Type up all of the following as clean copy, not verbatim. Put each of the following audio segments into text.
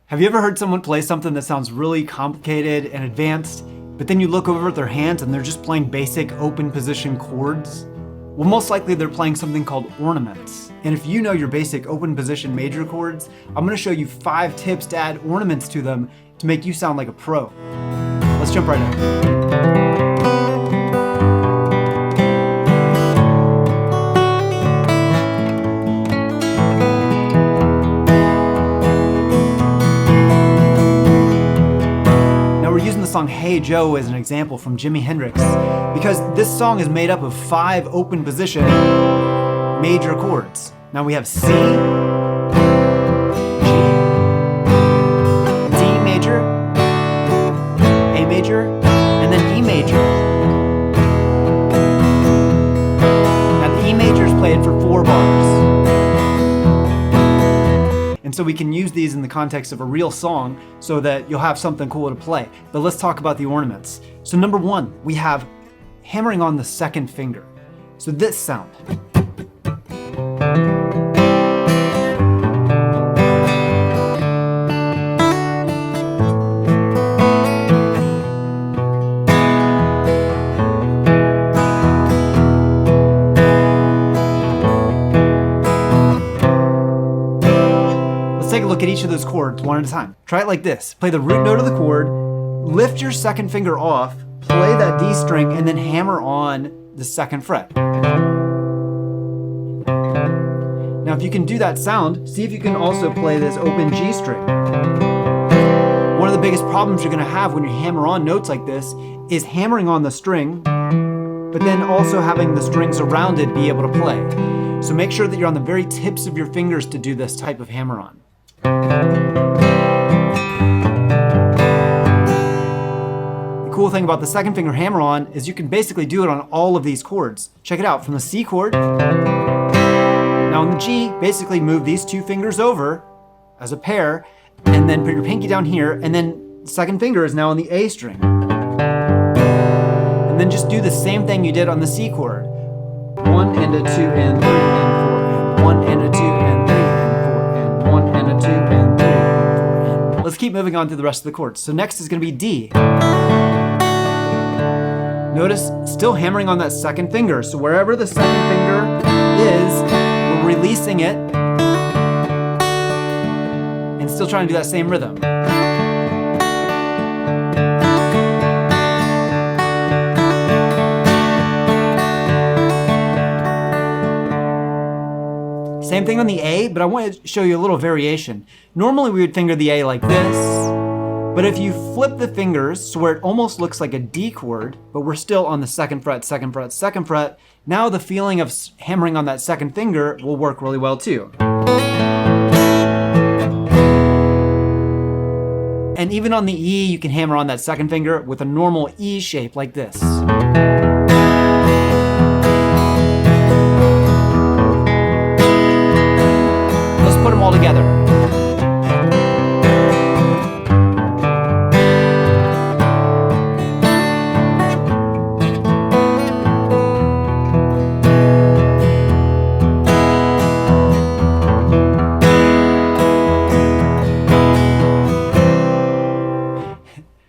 Have you ever heard someone play something that sounds really complicated and advanced, but then you look over at their hands and they're just playing basic open position chords? Well, most likely they're playing something called ornaments. And if you know your basic open position major chords, I'm going to show you 5 tips to add ornaments to them to make you sound like a pro. Let's jump right in. Song Hey Joe as an example from Jimi Hendrix, because this song is made up of 5 open position major chords. Now we have C, G, D major, A major, and then E major. Now the E major is played for 4 bars. And so we can use these in the context of a real song so that you'll have something cool to play. But let's talk about the ornaments. So number 1, we have hammering on the second finger. So this sound. Take a look at each of those chords one at a time. Try it like this. Play the root note of the chord, lift your second finger off, play that D string, and then hammer on the 2nd fret. Now if you can do that sound, see if you can also play this open G string. One of the biggest problems you're going to have when you hammer on notes like this is hammering on the string, but then also having the strings around it be able to play. So make sure that you're on the very tips of your fingers to do this type of hammer on. The cool thing about the second finger hammer on is you can basically do it on all of these chords. Check it out, from the C chord. Now on the G, basically move these 2 fingers over as a pair, and then put your pinky down here, and then the second finger is now on the A string. And then just do the same thing you did on the C chord. 1 and a 2 and 3 and 4 and 1 and a 2 and 3 and 4 and 1 and a 2 and 3 and 4 and... Let's keep moving on through the rest of the chords. So next is going to be D. Notice still hammering on that second finger. So wherever the second finger is, we're releasing it and still trying to do that same rhythm. Same thing on the A, but I want to show you a little variation. Normally we would finger the A like this, but if you flip the fingers so where it almost looks like a D chord, but we're still on the 2nd fret, 2nd fret, 2nd fret, now the feeling of hammering on that second finger will work really well too. And even on the E, you can hammer on that second finger with a normal E shape like this. Put them all together.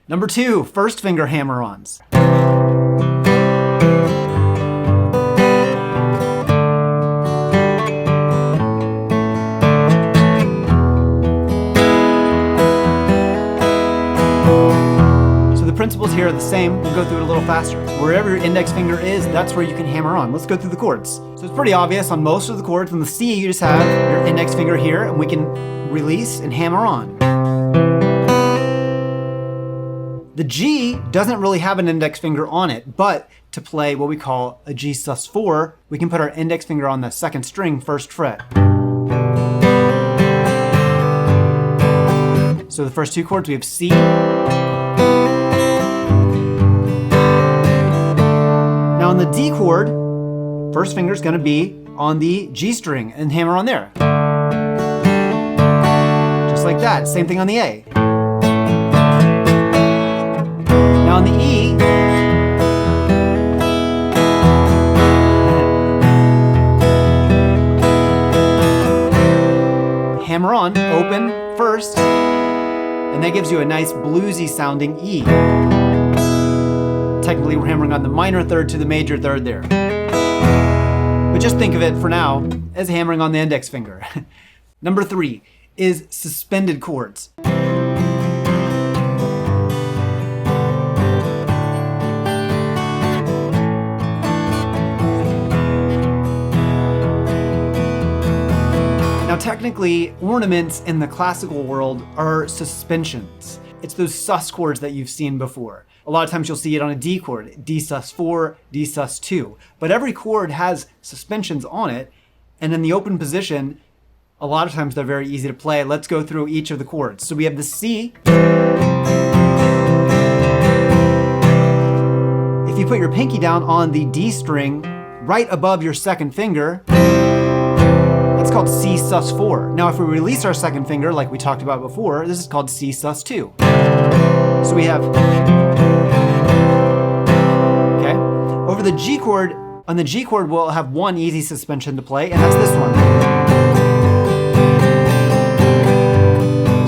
Number 2, first finger hammer-ons. Principles here are the same. We'll go through it a little faster. Wherever your index finger is, that's where you can hammer on. Let's go through the chords. So it's pretty obvious on most of the chords. On the C, you just have your index finger here, and we can release and hammer on. The G doesn't really have an index finger on it, but to play what we call a G sus4, we can put our index finger on the 2nd string, 1st fret. So the first 2 chords, we have C, now on the D chord, first finger is going to be on the G string and hammer on there. Just like that. Same thing on the A. Now on the E, hammer on, open first, And that gives you a nice bluesy sounding E. Technically, we're hammering on the minor third to the major third there. But just think of it for now as hammering on the index finger. Number 3 is suspended chords. Now technically, ornaments in the classical world are suspensions. It's those sus chords that you've seen before. A lot of times you'll see it on a D chord, D sus4, D sus2. But every chord has suspensions on it, and in the open position, a lot of times they're very easy to play. Let's go through each of the chords. So we have the C. If you put your pinky down on the D string right above your second finger, that's called C sus4. Now if we release our second finger like we talked about before, this is called C sus2. So we have, okay, over the G chord, on the G chord we'll have one easy suspension to play, and that's this one.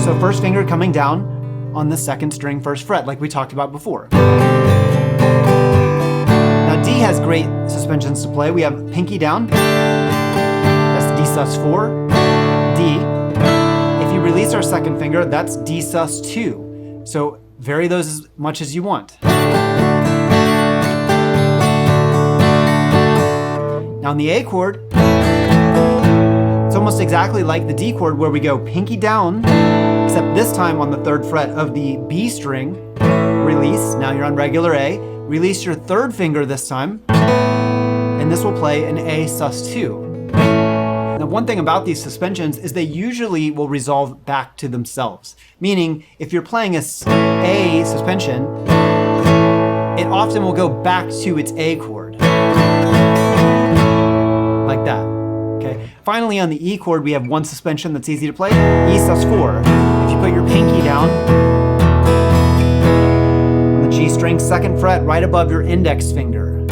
So first finger coming down on the second string first fret like we talked about before. Now D has great suspensions to play. We have pinky down, that's D sus4, D. If you release our second finger, that's D sus2. So vary those as much as you want. Now on the A chord, it's almost exactly like the D chord where we go pinky down, except this time on the third fret of the B string, release, now you're on regular A, release your third finger this time, and this will play an A sus2. Now one thing about these suspensions is they usually will resolve back to themselves. Meaning, if you're playing a suspension, it often will go back to its A chord. Like that, okay? Finally on the E chord, we have one suspension that's easy to play, E sus4. If you put your pinky down, the G string, second fret, right above your index finger.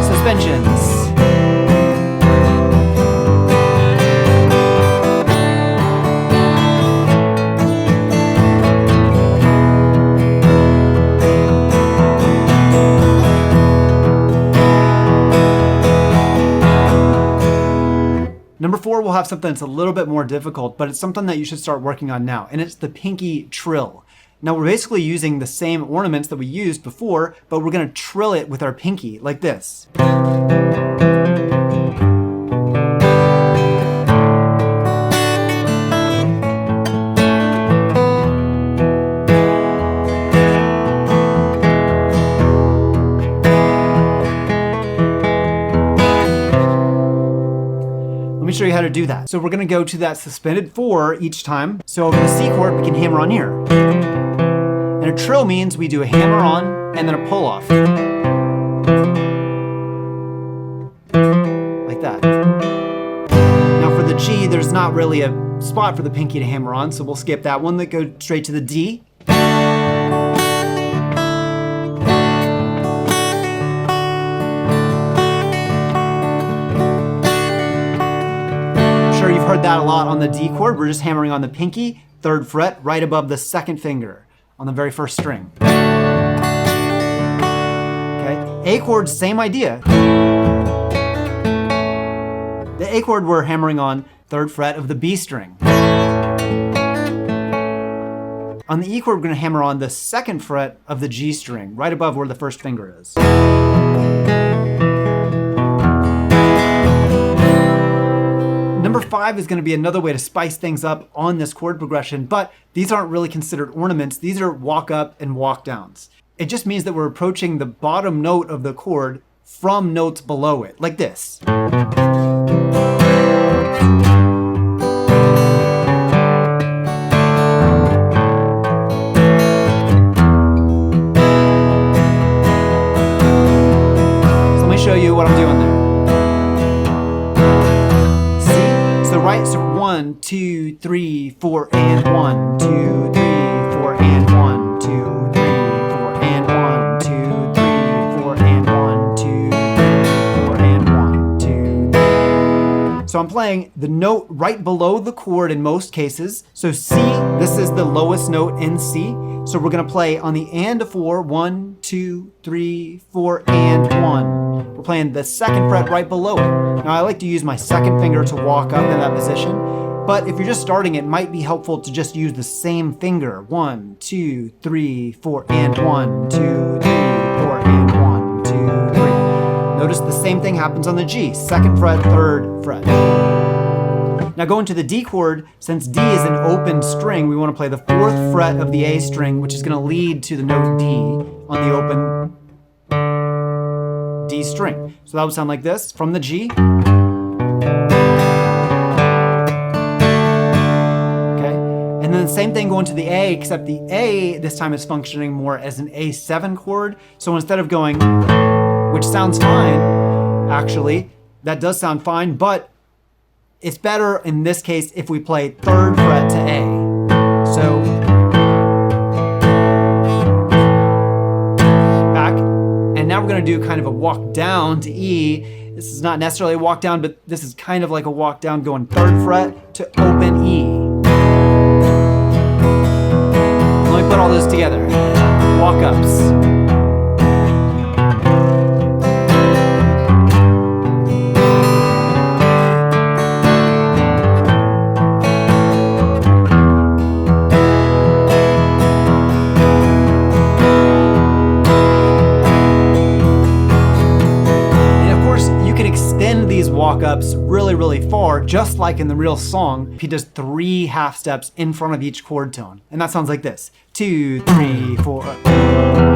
Suspensions. Number 4, we'll have something that's a little bit more difficult, but it's something that you should start working on now, and it's the pinky trill. Now we're basically using the same ornaments that we used before, but we're going to trill it with our pinky, like this. Let me show you how to do that. So we're going to go to that suspended 4 each time. So over the C chord, we can hammer on here. And a trill means we do a hammer on and then a pull off. Like that. Now for the G, there's not really a spot for the pinky to hammer on, so we'll skip that one. That go straight to the D. I'm sure you've heard that a lot on the D chord. We're just hammering on the pinky, third fret, right above the second finger on the very first string. Okay, A chord, same idea. The A chord we're hammering on third fret of the B string. On the E chord, we're going to hammer on the second fret of the G string, right above where the first finger is. Number 5 is going to be another way to spice things up on this chord progression, but these aren't really considered ornaments. These are walk up and walk downs. It just means that we're approaching the bottom note of the chord from notes below it, like this. So let me show you what I'm doing there. So 1, 2, 3, 4, and 1, 2, 3, 4, and 1, 2, 3, 4, and 1, 2, 3, 4, and 1, 2, 3, 4, and 1, 2, 3. So So I'm playing the note right below the chord in most cases. So C, this is the lowest note in C. So we're gonna play on the and of 4, 1, 2, 3, 4, and 1. We're playing the 2nd fret right below it. Now I like to use my 2nd finger to walk up in that position, but if you're just starting, it might be helpful to just use the same finger. 1, 2, 3, 4, and 1, 2, 3, 4, and 1, 2, 3. Notice the same thing happens on the G, 2nd fret, 3rd fret. Now going to the D chord, since D is an open string, we want to play the 4th fret of the A string, which is going to lead to the note D on the open D string. So that would sound like this from the G. Okay, and then the same thing going to the A, except the A this time is functioning more as an A7 chord. So instead of going, which sounds fine, actually, that does sound fine, but it's better in this case if we play 3rd fret to A. So, back, and now we're gonna do kind of a walk down to E. This is not necessarily a walk down, but this is kind of like a walk down going 3rd fret to open E. Let me put all those together. Walk ups. These walk-ups really far, just like in the real song. He does 3 half steps in front of each chord tone, and that sounds like this: 2, 3, 4.